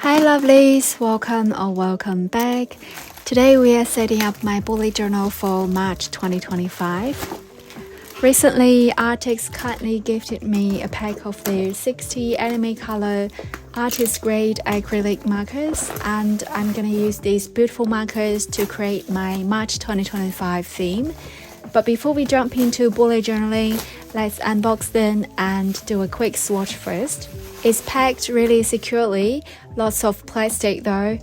Hi lovelies, welcome or welcome back. Today we are setting up my bullet journal for March 2025. Recently, Arrtx kindly gifted me a pack of their 60 anime color artist grade acrylic markers, and I'm gonna use these beautiful markers to create my March 2025 theme. But before we jump into bullet journaling, let's unbox them and do a quick swatch first. It's packed really securely, lots of plastic though.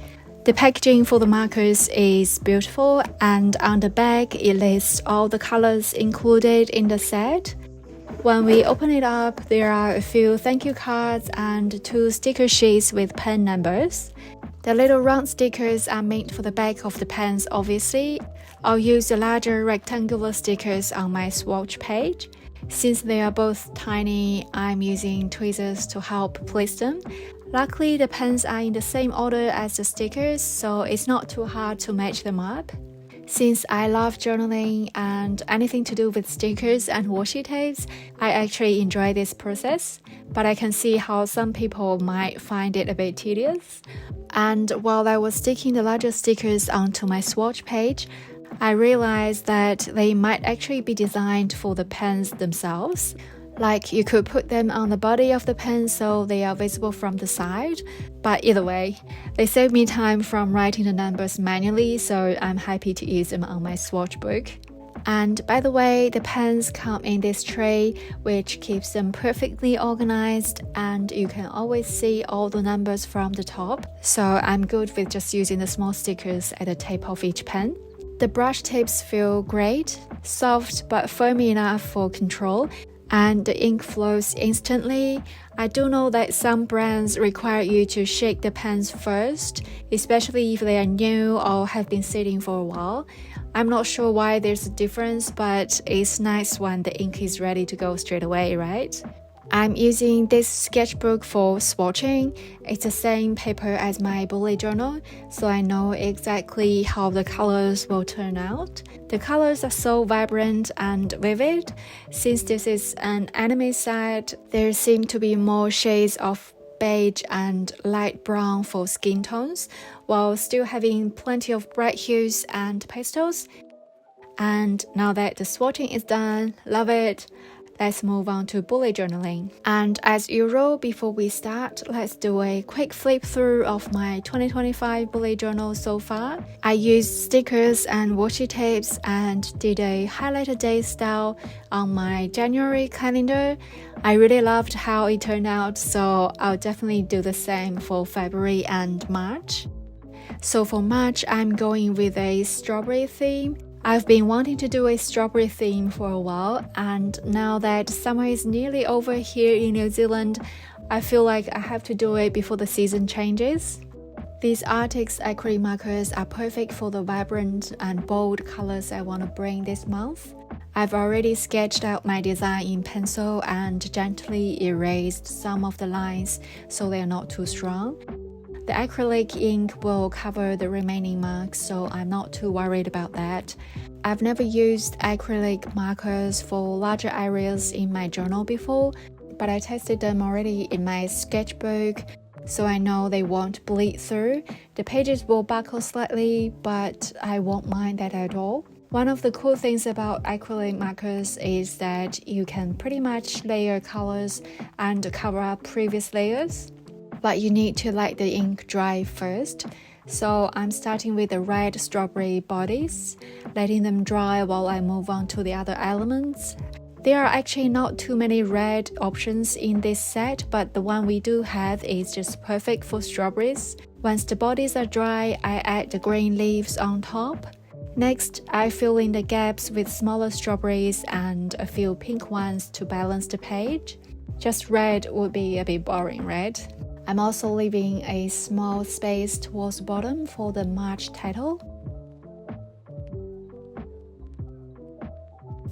The packaging for the markers is beautiful, and on the back it lists all the colors included in the set. When we open it up, there are a few thank you cards and 2 sticker sheets with pen numbers. The little round stickers are made for the back of the pens obviously. I'll use the larger rectangular stickers on my swatch page. Since they are both tiny, I'm using tweezers to help place them. Luckily, the pens are in the same order as the stickers, so it's not too hard to match them up. Since I love journaling and anything to do with stickers and washi tapes, I actually enjoy this process, but I can see how some people might find it a bit tedious. And while I was sticking the larger stickers onto my swatch page, I realized that they might actually be designed for the pens themselves. Like you could put them on the body of the pen so they are visible from the side. But either way, they save me time from writing the numbers manually, so I'm happy to use them on my swatch book. And by the way, the pens come in this tray, which keeps them perfectly organized, and you can always see all the numbers from the top. So I'm good with just using the small stickers at the tip of each pen. The brush tips feel great, soft but firm enough for control, and the ink flows instantly. I do know that some brands require you to shake the pens first, especially if they are new or have been sitting for a while. I'm not sure why there's a difference, but it's nice when the ink is ready to go straight away, right? I'm using this sketchbook for swatching. It's the same paper as my bullet journal, so I know exactly how the colors will turn out. The colors are so vibrant and vivid. Since this is an anime set, there seem to be more shades of beige and light brown for skin tones, while still having plenty of bright hues and pastels. And now that the swatching is done, love it! Let's move on to bullet journaling. And as usual, before we start, let's do a quick flip through of my 2025 bullet journal so far. I used stickers and washi tapes and did a highlighted day style on my January calendar. I really loved how it turned out, so I'll definitely do the same for February and March. So for March, I'm going with a strawberry theme. I've been wanting to do a strawberry theme for a while, and now that summer is nearly over here in New Zealand, I feel like I have to do it before the season changes. These Arrtx Acrylic markers are perfect for the vibrant and bold colors I want to bring this month. I've already sketched out my design in pencil and gently erased some of the lines so they are not too strong. The acrylic ink will cover the remaining marks, so I'm not too worried about that. I've never used acrylic markers for larger areas in my journal before, but I tested them already in my sketchbook, so I know they won't bleed through. The pages will buckle slightly, but I won't mind that at all. One of the cool things about acrylic markers is that you can pretty much layer colors and cover up previous layers. But you need to let the ink dry first. So I'm starting with the red strawberry bodies, letting them dry while I move on to the other elements. There are actually not too many red options in this set, but the one we do have is just perfect for strawberries. Once the bodies are dry, I add the green leaves on top. Next, I fill in the gaps with smaller strawberries and a few pink ones to balance the page. Just red would be a bit boring, right? I'm also leaving a small space towards the bottom for the March title.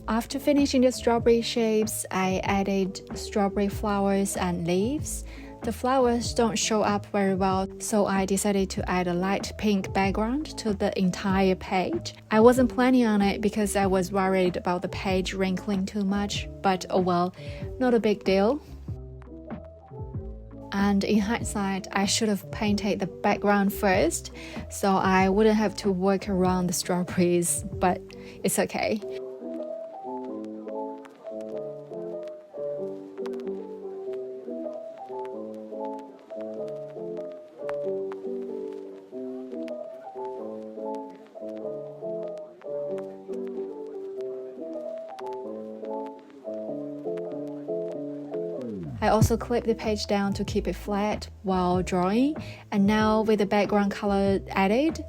After finishing the strawberry shapes, I added strawberry flowers and leaves. The flowers don't show up very well, so I decided to add a light pink background to the entire page. I wasn't planning on it because I was worried about the page wrinkling too much, but oh well, not a big deal. And in hindsight, I should have painted the background first, so I wouldn't have to work around the strawberries, but it's okay. I also clipped the page down to keep it flat while drawing, and now with the background color added,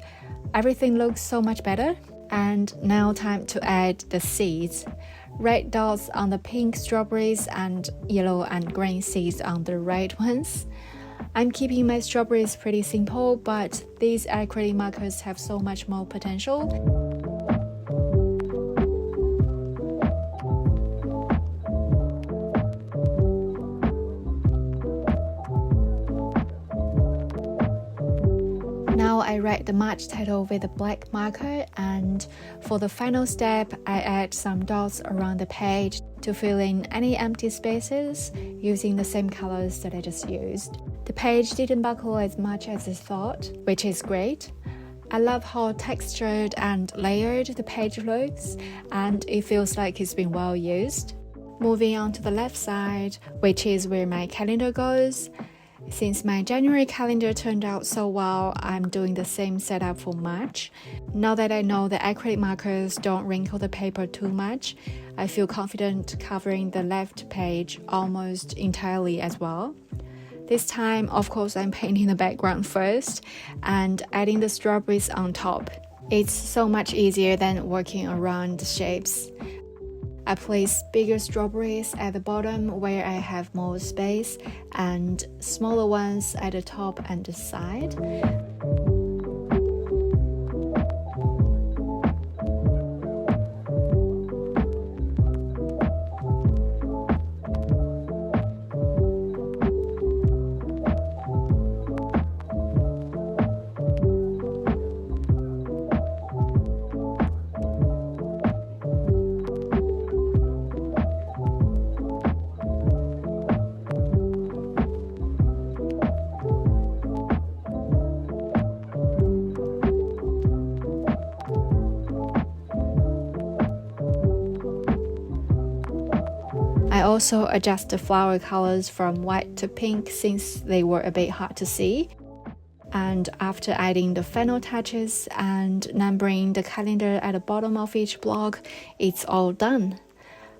everything looks so much better. And now time to add the seeds. Red dots on the pink strawberries and yellow and green seeds on the red ones. I'm keeping my strawberries pretty simple, but these acrylic markers have so much more potential. Now I write the March title with a black marker, and for the final step, I add some dots around the page to fill in any empty spaces using the same colors that I just used. The page didn't buckle as much as I thought, which is great. I love how textured and layered the page looks, and it feels like it's been well used. Moving on to the left side, which is where my calendar goes. Since my January calendar turned out so well, I'm doing the same setup for March. Now that I know the acrylic markers don't wrinkle the paper too much, I feel confident covering the left page almost entirely as well. This time, of course, I'm painting the background first and adding the strawberries on top. It's so much easier than working around the shapes. I place bigger strawberries at the bottom where I have more space and smaller ones at the top and the side. I also adjust the flower colors from white to pink since they were a bit hard to see. And after adding the final touches and numbering the calendar at the bottom of each block, it's all done.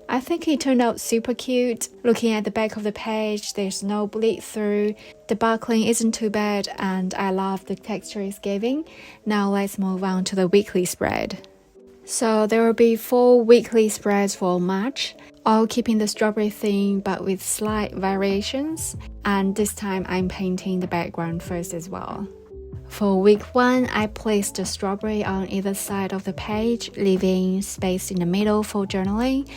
I think it turned out super cute. Looking at the back of the page, there's no bleed through, the buckling isn't too bad, and I love the texture it's giving. Now let's move on to the weekly spread. So there will be 4 weekly spreads for March, all keeping the strawberry theme but with slight variations, and this time I'm painting the background first as well. For week 1, I placed the strawberry on either side of the page, leaving space in the middle for journaling.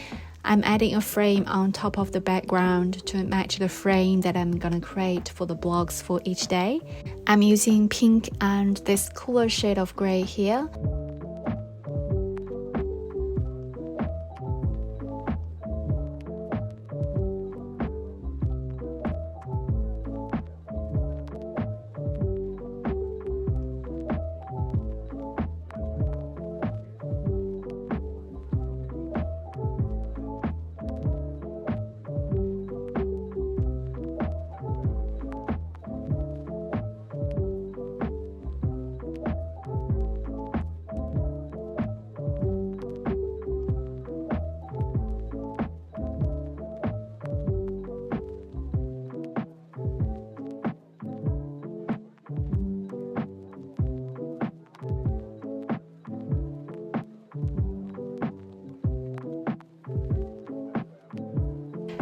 I'm adding a frame on top of the background to match the frame that I'm gonna create for the blocks for each day. I'm using pink and this cooler shade of grey here.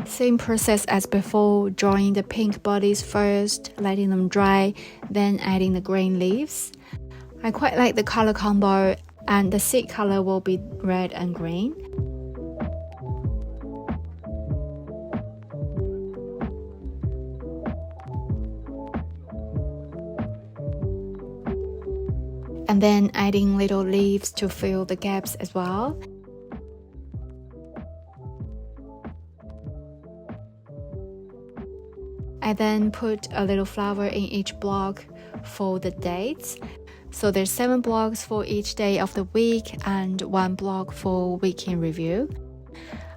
Same process as before, drawing the pink bodies first, letting them dry, then adding the green leaves. I quite like the color combo, and the seed color will be red and green. And then adding little leaves to fill the gaps as well. I I then put a little flower in each block for the dates. So there's 7 blocks for each day of the week and 1 block for week in review.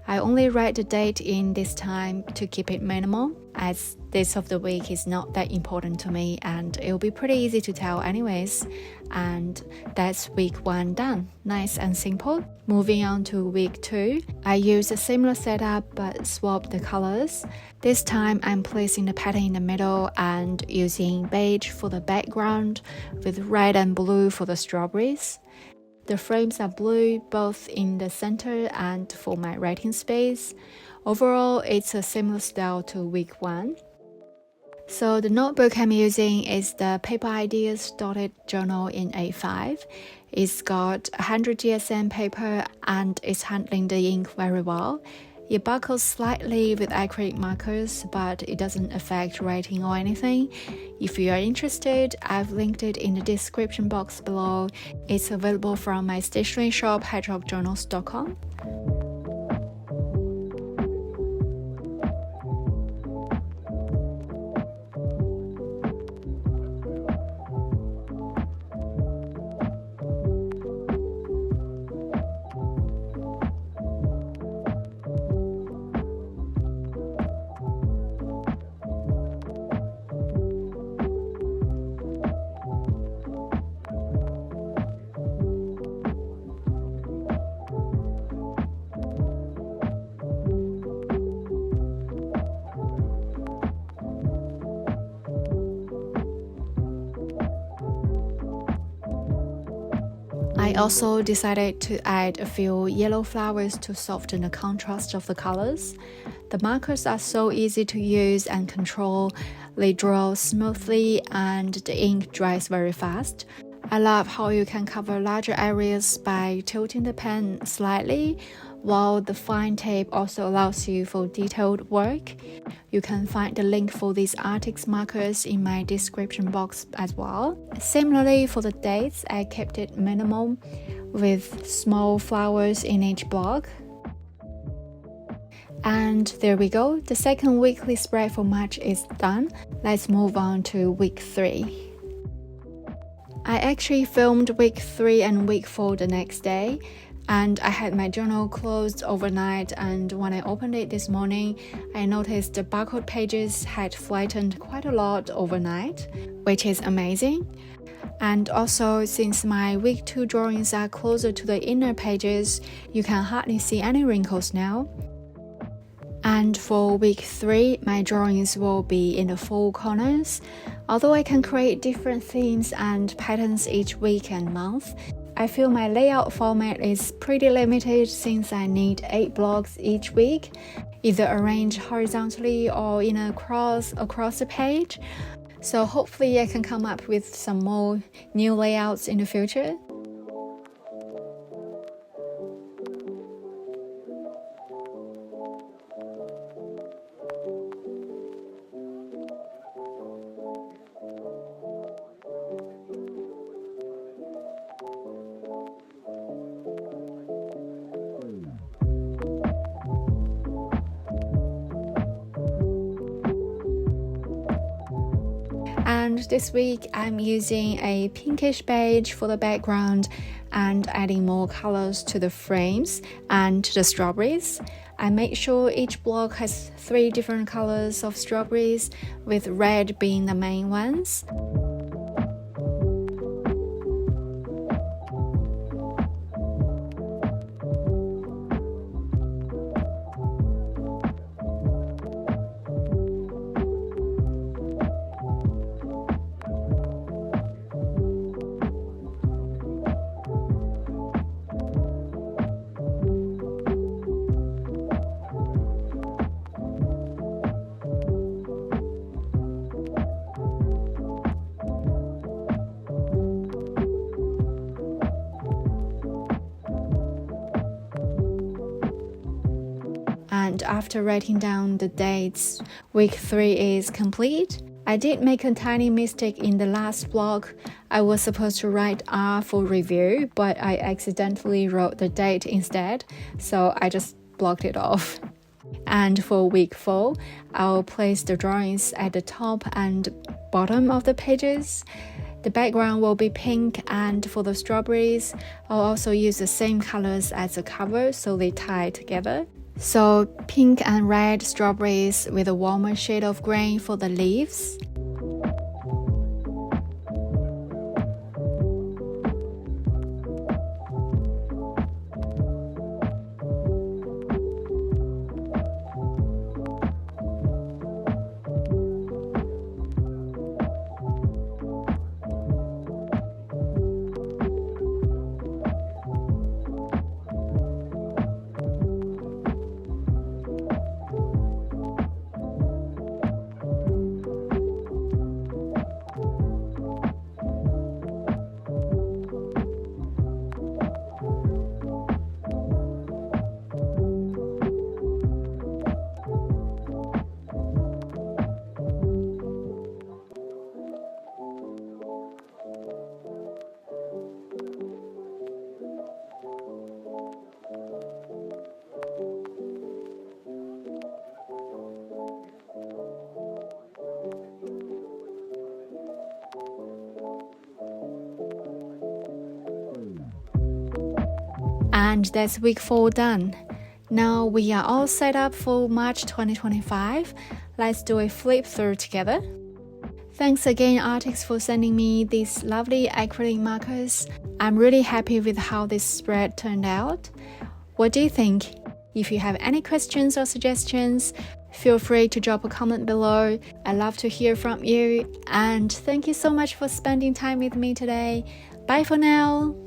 I only write the date in this time to keep it minimal, as this of the week is not that important to me and it'll be pretty easy to tell anyways. And that's week 1 done. Nice and simple. Moving on to week 2, I use a similar setup but swap the colors. This time I'm placing the pattern in the middle and using beige for the background with red and blue for the strawberries. The frames are blue, both in the center and for my writing space. Overall, it's a similar style to week 1. So the notebook I'm using is the Paper Ideas Dotted Journal in A5. It's got 100 GSM paper and it's handling the ink very well. It buckles slightly with acrylic markers, but it doesn't affect writing or anything. If you are interested, I've linked it in the description box below. It's available from my stationery shop, arrtxjournals.com. I also decided to add a few yellow flowers to soften the contrast of the colors. The markers are so easy to use and control. They draw smoothly and the ink dries very fast. I love how you can cover larger areas by tilting the pen slightly, while the fine tip also allows you for detailed work. You can find the link for these Arrtx markers in my description box as well. Similarly, for the dates, I kept it minimal with small flowers in each block. And there we go, the second weekly spread for March is done. Let's move on to week 3. I actually filmed week 3 and week 4 the next day, and I had my journal closed overnight, and when I opened it this morning, I noticed the barcode pages had flattened quite a lot overnight, which is amazing. And also, since my week 2 drawings are closer to the inner pages, you can hardly see any wrinkles now. And for week 3, my drawings will be in the full corners. Although I can create different themes and patterns each week and month, I feel my layout format is pretty limited since I need 8 blocks each week, either arranged horizontally or in a cross across the page. So hopefully I can come up with some more new layouts in the future. And this week I'm using a pinkish beige for the background and adding more colors to the frames and to the strawberries. I make sure each block has 3 different colors of strawberries, with red being the main ones. And after writing down the dates, week 3 is complete. I did make a tiny mistake in the last block. I was supposed to write R for review, but I accidentally wrote the date instead, so I just blocked it off. And for week 4, I'll place the drawings at the top and bottom of the pages. The background will be pink, and for the strawberries, I'll also use the same colors as the cover so they tie together. So pink and red strawberries with a warmer shade of green for the leaves. And that's week 4 done. Now we are all set up for March 2025. Let's do a flip through together. Thanks again, Arrtx, for sending me these lovely acrylic markers. I'm really happy with how this spread turned out. What do you think? If you have any questions or suggestions, feel free to drop a comment below. I'd love to hear from you. And thank you so much for spending time with me today. Bye for now.